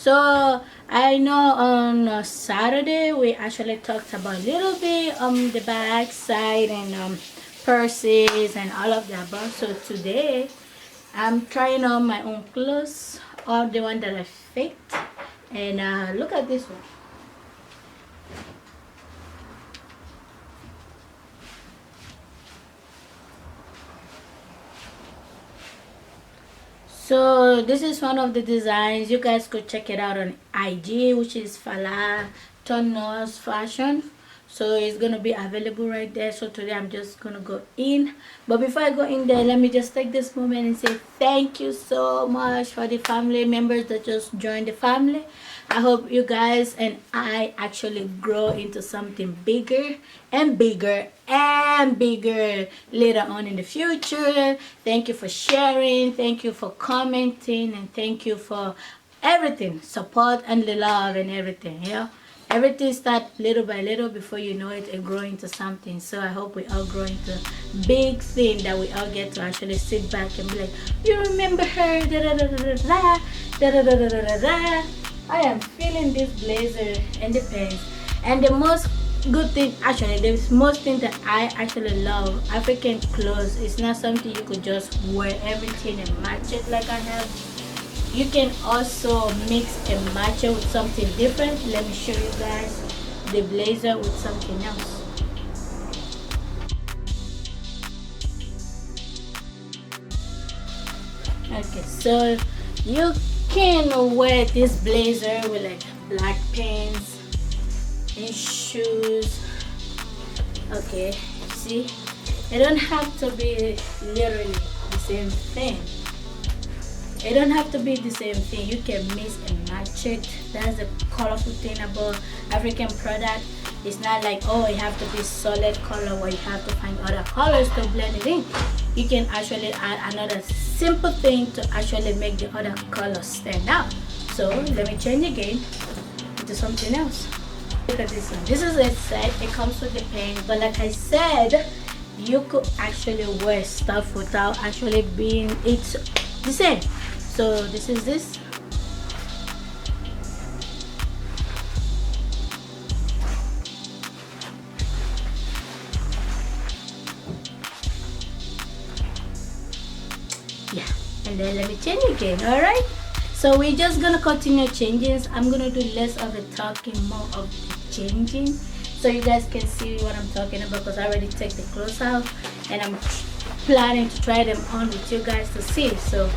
So I know on Saturday we actually talked about a little bit the back side and purses and all of that. But so today I'm trying on my own clothes, all the one that I faked, and look at this one. So this is one of the designs. You guys could check it out on IG, which is Fallah Tonos Fashion. So it's gonna be available right there. So today I'm just gonna go in. But before I go in there, let me just take this moment and say thank you so much for the family members that just joined the family. I hope you guys and I actually grow into something bigger and bigger and bigger later on in the future. Thank you for sharing. Thank you for commenting. And thank you for everything. Support and the love and everything. Yeah. Everything starts little by little. Before you know it, and grow into something. So I hope we all grow into big thing that we all get to actually sit back and be like, you remember her, da da da da da da da da da da da da. I am feeling this blazer and the pants. And the most good thing, actually, the most thing that I actually love, African clothes, is not something you could just wear everything and match it like I have. You can also mix and match it with something different. Let me show you guys the blazer with something else. Okay, so you can wear this blazer with like black pants and shoes. Okay, see, it don't have to be literally the same thing. It don't have to be the same thing. You can mix and match it. That's the colorful thing about African product. It's not like, oh, it have to be solid color where you have to find other colors to blend it in. You can actually add another simple thing to actually make the other colors stand out. So let me change again to something else. Look at this one. This is a set. It comes with the pants, but like I said, you could actually wear stuff without actually being it's the same. So this is this. Yeah, and then let me change again. All right, so we're just gonna continue changing. I'm gonna do less of the talking, more of the changing, so you guys can see what I'm talking about, because I already take the clothes out and I'm planning to try them on with you guys to see. So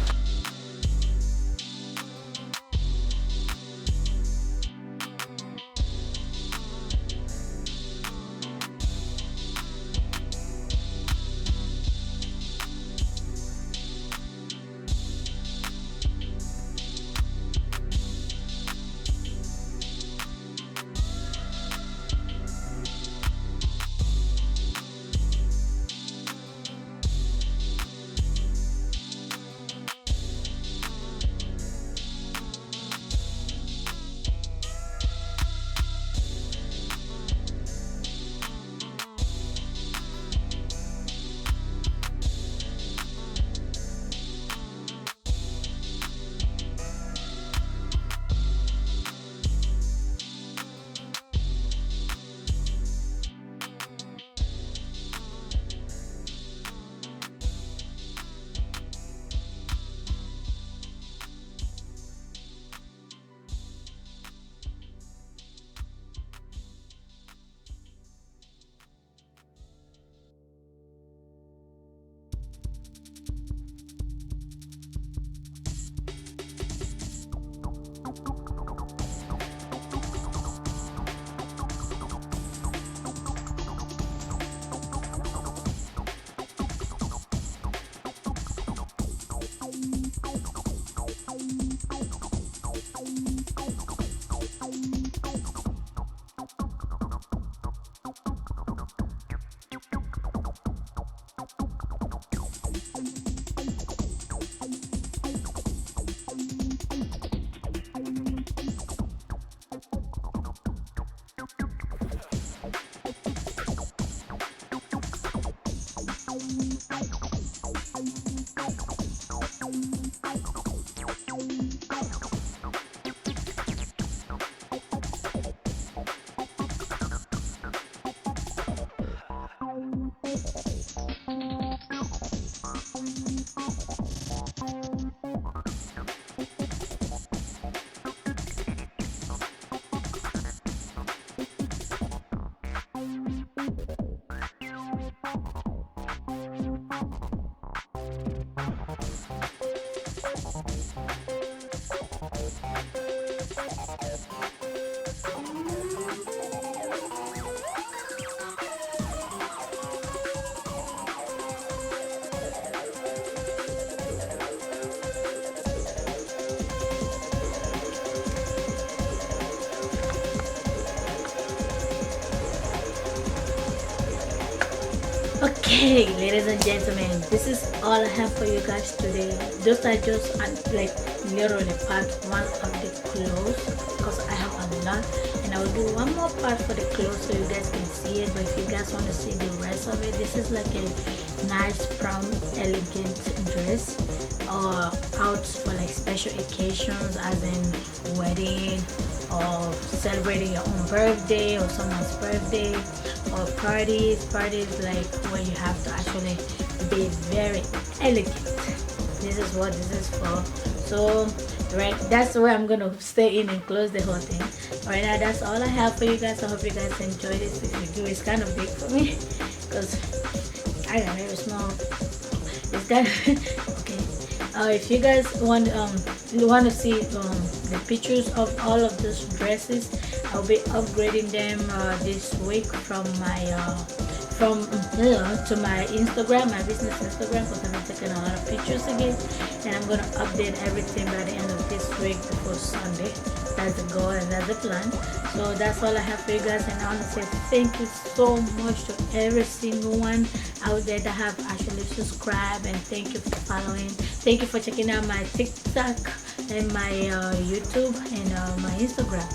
Okay, ladies and gentlemen, this is all I have for you guys today. Those are just like literally part one of the clothes, because I have a lot, and I will do one more part for the clothes so you guys can see it. But if you guys want to see the rest of it, this is like a nice brown elegant dress or out for like special occasions, as in wedding or celebrating your own birthday or someone's birthday, or parties like where you have to actually be very elegant. This is what this is for. So right, that's where I'm gonna stay in and close the whole thing. Right now, that's all I have for you guys. I hope you guys enjoyed it. If you do, it's kind of big for me because I am very small. It's kind of okay. If you guys want to see the pictures of all of those dresses, I'll be upgrading them this week from my to my Instagram, my business Instagram, because I'm taking a lot of pictures again, and I'm gonna update everything by the end of this week before Sunday. That's the goal and that's the plan. So that's all I have for you guys, and I want to say thank you so much to every single one out there that have actually subscribed, and thank you for following. Thank you for checking out my TikTok and my YouTube and my Instagram.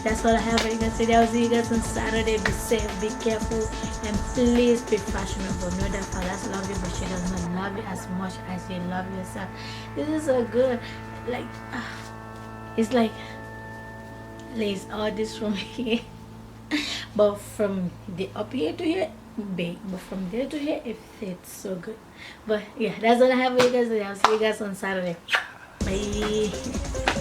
That's all I have for you guys today. I'll see you guys on Saturday. Be safe, be careful, and please be fashionable. Know that Fallah love you, but she does not love you as much as you love yourself. This is so good. Like, it's like lace all this from here, but from the up here to here, big. But from there to here, it fits so good. But yeah, that's all I have for you guys today. I'll see you guys on Saturday. Bye.